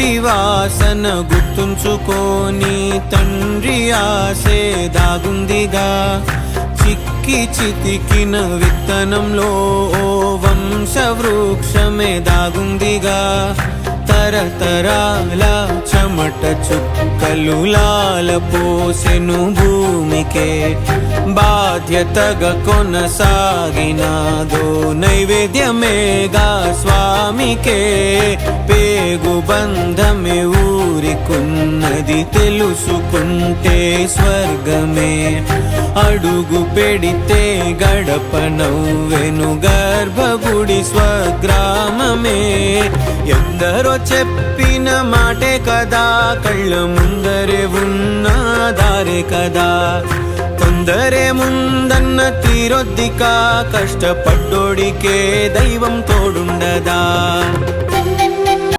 ఇంటి వాసన గుర్తుంచుకోని తండ్రి ఆసే దాగుందిగా చిక్కి చితికిన విత్తనంలో ఓ వంశవృక్షమే దాగుందిగా తరతరాల చెమట చుక్కలు లాల పోసెను భూమికే బాధ్యతగా కొనసాగినాదో నైవేద్యమేగా స్వామికే పేగు బంధమే ఊరికున్నది తెలుసుకుంటే స్వర్గమే అడుగు పెడితే గడప నవ్వెను గర్భగుడి స్వగ్రామమే ఎందరో చెప్పిన మాటే కదా కళ్ళ ముందరే ఉన్న దారే కదా తొందరే ముందన్న తీరొద్దిక కష్టపడ్డోడికే దైవం తోడుండదా